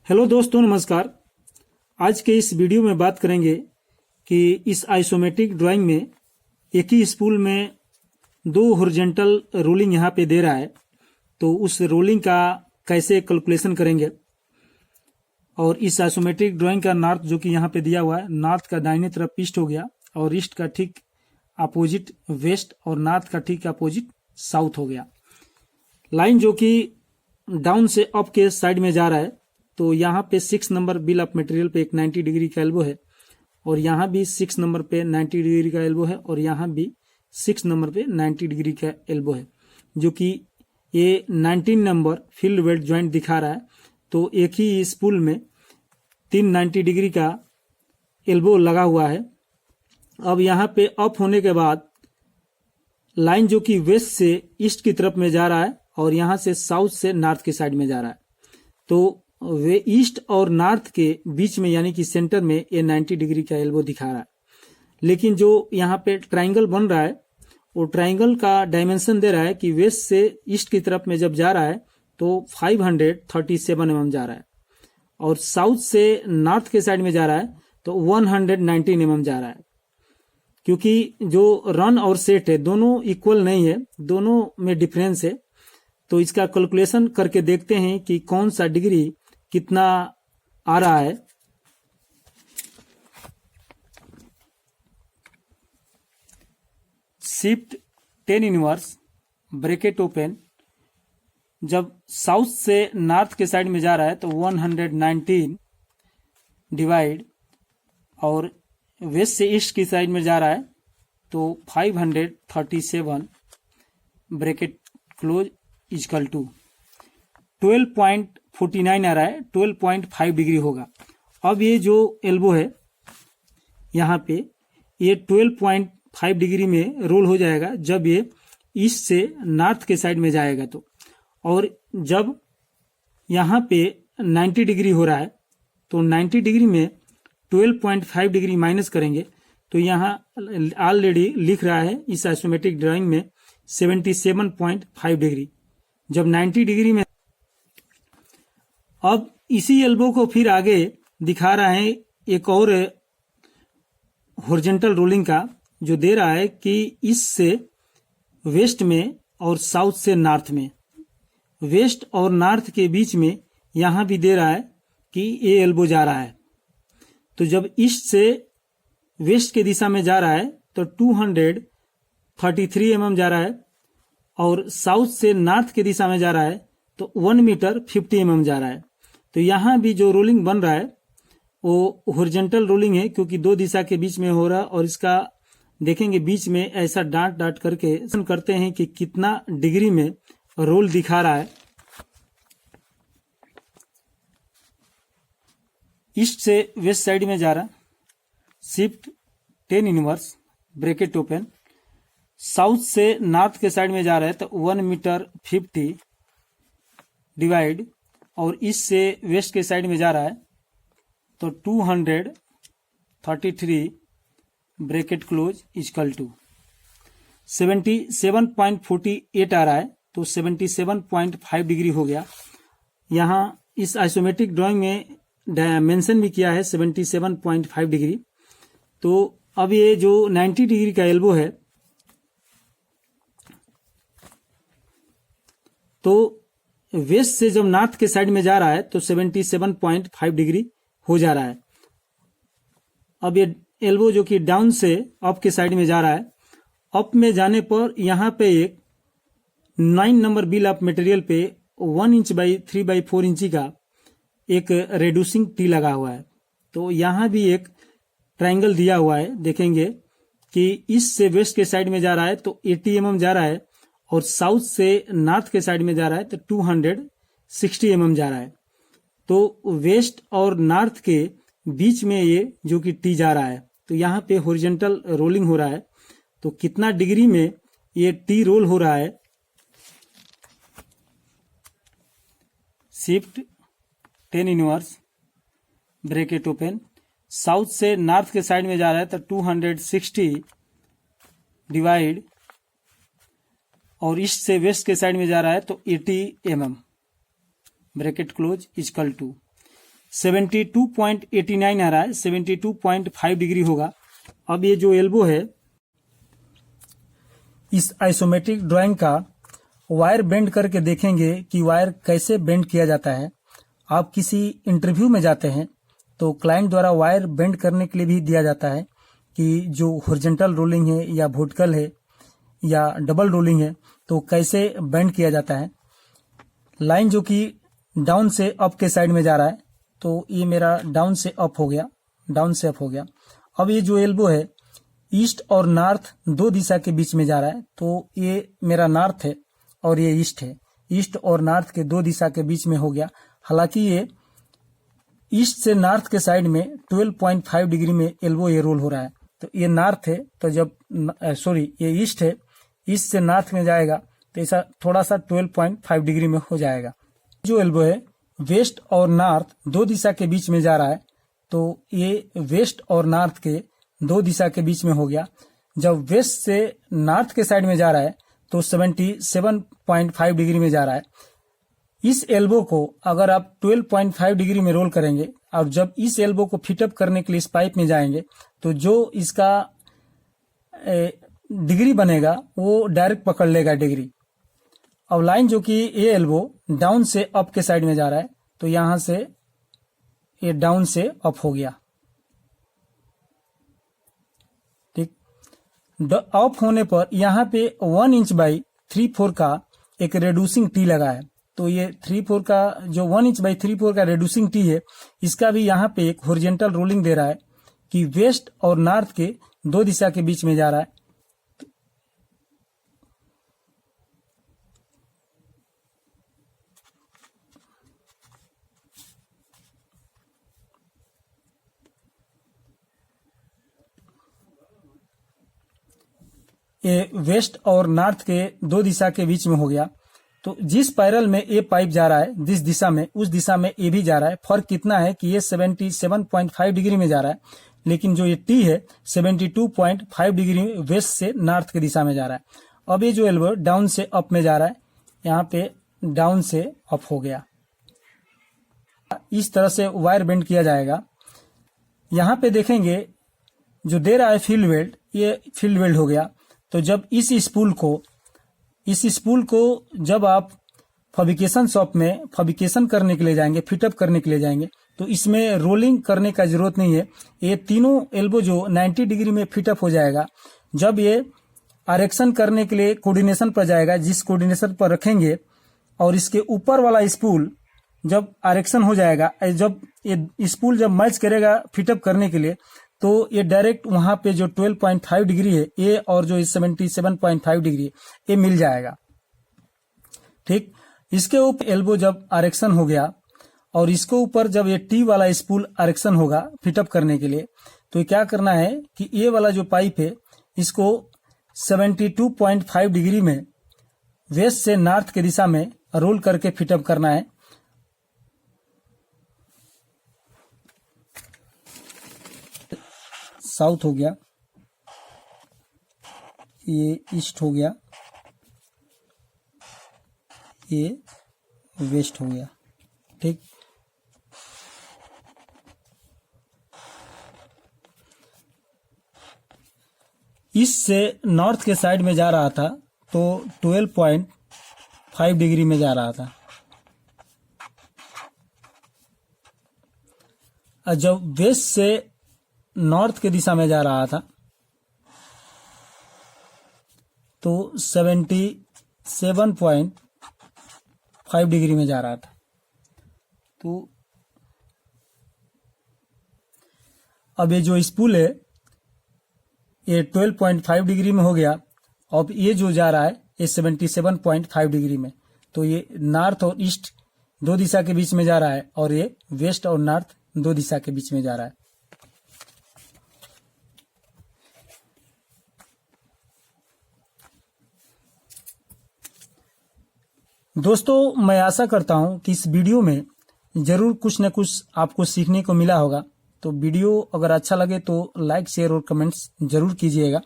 Hello दोस्तों, नमस्कार। आज के इस वीडियो में बात करेंगे कि इस आइसोमेट्रिक ड्राइंग में एक ही स्पूल में दो हॉरिजॉन्टल रोलिंग यहाँ पे दे रहा है, तो उस रोलिंग का कैसे कैलकुलेशन करेंगे। और इस आइसोमेट्रिक ड्राइंग का नॉर्थ जो कि यहाँ पे दिया हुआ है, नॉर्थ का दाहिने तरफ ईस्ट हो गया और ईस्ट का ठीक अपोजिट वेस्ट और नॉर्थ का ठीक अपोजिट साउथ हो गया। लाइन जो कि डाउन से अप के साइड में जा रहा है, तो यहाँ पे 6 नंबर बिल ऑफ मटेरियल पे एक 90 डिग्री का एल्बो है और यहाँ भी 6 नंबर पे 90 डिग्री का एल्बो है और यहाँ भी 6 नंबर पे 90 डिग्री का एल्बो है, जो कि ये 19 नंबर फील्ड वेल्ड ज्वाइंट दिखा रहा है। तो एक ही स्पूल में 3 90 डिग्री का एल्बो लगा हुआ है। अब यहाँ पे अप होने के बाद लाइन जो कि वेस्ट से ईस्ट की तरफ में जा रहा है और यहाँ से साउथ से नॉर्थ की साइड में जा रहा है, तो वे ईस्ट और नॉर्थ के बीच में यानी कि सेंटर में ये 90 डिग्री का एल्बो दिखा रहा है। लेकिन जो यहाँ पे ट्राइंगल बन रहा है, वो ट्राइंगल का डायमेंशन दे रहा है कि वेस्ट से ईस्ट की तरफ में जब जा रहा है तो 537 mm जा रहा है और साउथ से नॉर्थ के साइड में जा रहा है तो 119 mm जा रहा है। क्योंकि जो रन और सेट है दोनों इक्वल नहीं है, दोनों में डिफरेंस है, तो इसका कैलकुलेशन करके देखते हैं कि कौन सा डिग्री कितना आ रहा है। शिफ्ट 10 इनवर्स ब्रैकेट ओपन, जब साउथ से नॉर्थ के साइड में जा रहा है तो 119 डिवाइड और वेस्ट से ईस्ट की साइड में जा रहा है तो 537 ब्रैकेट क्लोज इजकल टू 12.49 आ रहा है, 12.5 डिग्री होगा। अब ये जो एल्बो है यहाँ पे ये 12.5 डिग्री में रोल हो जाएगा जब ये ईस्ट से नॉर्थ के साइड में जाएगा तो। और जब यहाँ पे 90 डिग्री हो रहा है तो 90 डिग्री में 12.5 डिग्री माइनस करेंगे तो यहाँ ऑलरेडी लिख रहा है इस आइसोमेट्रिक ड्राइंग में 77.5 डिग्री जब 90 डिग्री में। अब इसी एल्बो को फिर आगे दिखा रहा है एक और हॉरिजॉन्टल रोलिंग का, जो दे रहा है कि ईस्ट से वेस्ट में और साउथ से नॉर्थ में, वेस्ट और नॉर्थ के बीच में यहाँ भी दे रहा है कि ये एल्बो जा रहा है। तो जब ईस्ट से वेस्ट के दिशा में जा रहा है तो 233 mm जा रहा है और साउथ से नॉर्थ के दिशा में जा रहा है तो 1 मीटर 50 mm जा रहा है। तो यहाँ भी जो रोलिंग बन रहा है वो हॉरिजॉन्टल रोलिंग है, क्योंकि दो दिशा के बीच में हो रहा है। और इसका देखेंगे बीच में ऐसा डांट करके करते हैं कि कितना डिग्री में रोल दिखा रहा है। ईस्ट से वेस्ट साइड में जा रहा, shift 10 inverse bracket open, south से नॉर्थ के साइड में जा रहा है तो 1 मीटर 50 डिवाइड और ईस्ट से वेस्ट के साइड में जा रहा है तो 233 ब्रैकेट क्लोज इजकल टू 77.48 आ रहा है, तो 77.5 डिग्री हो गया। यहाँ इस आइसोमेट्रिक ड्राइंग में मेंशन भी किया है 77.5 डिग्री। तो अब ये जो 90 डिग्री का एल्बो है तो वेस्ट से जब नॉर्थ के साइड में जा रहा है तो 77.5 डिग्री हो जा रहा है। अब ये एल्बो जो कि डाउन से अप के साइड में जा रहा है, अप में जाने पर यहाँ पे एक 9 नंबर बिल ऑफ मटेरियल पे 1 इंच बाई 3 बाई 4 इंची का एक रेड्यूसिंग टी लगा हुआ है। तो यहाँ भी एक ट्राइंगल दिया हुआ है, देखेंगे कि ईस्ट से वेस्ट के साइड में जा रहा है तो 80 mm जा रहा है और साउथ से नॉर्थ के साइड में जा रहा है तो 260 mm जा रहा है। तो वेस्ट और नॉर्थ के बीच में ये जो कि टी जा रहा है, तो यहाँ पे हॉरिजॉन्टल रोलिंग हो रहा है। तो कितना डिग्री में ये टी रोल हो रहा है, shift 10 inverse bracket open, south से नॉर्थ के साइड में जा रहा है तो 260 डिवाइड और ईस्ट से वेस्ट के साइड में जा रहा है तो 80 mm bracket close is equal to 72.89 आ रहा है, 72.5 डिग्री होगा। अब ये जो एल्बो है, इस आइसोमेट्रिक ड्राइंग का वायर बेंड करके देखेंगे कि वायर कैसे बेंड किया जाता है। आप किसी इंटरव्यू में जाते हैं तो क्लाइंट द्वारा वायर बेंड करने के लिए भी दिया जाता है कि जो हॉरिजॉन्टल रोलिंग है या वर्टिकल है या डबल रोलिंग है तो कैसे बेंड किया जाता है। लाइन जो कि डाउन से अप के साइड में जा रहा है, तो ये मेरा डाउन से अप हो गया, डाउन से अप हो गया। अब ये जो एल्बो है ईस्ट और नॉर्थ दो दिशा के बीच में जा रहा है, तो ये मेरा नॉर्थ है और ये ईस्ट है, ईस्ट और नॉर्थ के दो दिशा के बीच में हो गया। हालांकि ये ईस्ट से नॉर्थ के साइड में 12.5 डिग्री में एल्बो ये रोल हो रहा है। तो ये नॉर्थ है, तो जब ये ईस्ट है, ईस्ट से नॉर्थ में जाएगा तो ऐसा थोड़ा सा 12.5 डिग्री में हो जाएगा। जो एल्बो है वेस्ट और नॉर्थ दो दिशा के बीच में जा रहा है, तो ये वेस्ट और नॉर्थ के दो दिशा के बीच में हो गया। जब वेस्ट से नॉर्थ के साइड में जा रहा है तो 77.5 डिग्री में जा रहा है। इस एल्बो को अगर आप 12.5 डिग्री में रोल करेंगे और जब इस एल्बो को फिटअप करने के लिए इस पाइप में जाएंगे तो जो इसका डिग्री बनेगा वो डायरेक्ट पकड़ लेगा डिग्री। अब लाइन जो कि ये एल्बो डाउन से अप के साइड में जा रहा है, तो यहां से ये डाउन से अप हो गया। ठीक, अप होने पर यहाँ पे 1 इंच बाई 3/4 का एक रेड्यूसिंग टी लगा है। तो ये 3/4 का जो 1 इंच बाई 3/4 का रेड्यूसिंग टी है, इसका भी यहाँ पे एक हॉरिजॉन्टल रोलिंग दे रहा है कि वेस्ट और नॉर्थ के दो दिशा के बीच में जा रहा है। ये वेस्ट और नॉर्थ के दो दिशा के बीच में हो गया। तो जिस पैरल में ये पाइप जा रहा है जिस दिशा में, उस दिशा में ये भी जा रहा है। फर्क कितना है कि ये 77.5 डिग्री में जा रहा है, लेकिन जो ये टी है 72.5 डिग्री वेस्ट से नॉर्थ की दिशा में जा रहा है। अब ये जो एल्बो डाउन से अप में जा रहा है, यहाँ पे डाउन से अप हो गया। इस तरह से वायर बेंड किया जाएगा। यहाँ पे देखेंगे जो दे रहा है फील्ड वेल्ड, ये फील्ड वेल्ड हो गया। तो जब इस स्पूल को जब आप फैब्रिकेशन शॉप में फैब्रिकेशन करने के लिए जाएंगे, फिटअप करने के लिए जाएंगे, तो इसमें रोलिंग करने का जरूरत नहीं है। ये तीनों एल्बो जो 90 डिग्री में फिटअप हो जाएगा। जब ये आरेक्शन करने के लिए कोऑर्डिनेशन पर जाएगा, जिस कोऑर्डिनेशन पर रखेंगे, और इसके ऊपर वाला स्पूल जब आरेक्शन हो जाएगा, जब ये स्पूल जब मैच करेगा फिटअप करने के लिए, तो ये डायरेक्ट वहां पे जो 12.5 डिग्री है ये और जो 77.5 डिग्री ये मिल जाएगा। ठीक, इसके ऊपर एल्बो जब आरेक्शन हो गया और इसके ऊपर जब ये टी वाला स्पूल आरेक्शन होगा फिटअप करने के लिए, तो क्या करना है कि ये वाला जो पाइप है इसको 72.5 डिग्री में वेस्ट से नॉर्थ की दिशा में रोल करके फिटअप करना है। साउथ हो गया, ये ईस्ट हो गया, ये वेस्ट हो गया। ठीक, ईस्ट से नॉर्थ के साइड में जा रहा था तो 12.5 डिग्री में जा रहा था। और जब वेस्ट से नॉर्थ के दिशा में जा रहा था तो 77.5 डिग्री में जा रहा था। तो अब ये जो स्पूल है ये 12.5 डिग्री में हो गया। अब ये जो जा रहा है ये 77.5 डिग्री में। तो ये नॉर्थ और ईस्ट दो दिशा के बीच में जा रहा है और ये वेस्ट और नॉर्थ दो दिशा के बीच में जा रहा है। दोस्तों, मैं आशा करता हूं कि इस वीडियो में जरूर कुछ न कुछ आपको सीखने को मिला होगा। तो वीडियो अगर अच्छा लगे तो लाइक, शेयर और कमेंट्स जरूर कीजिएगा।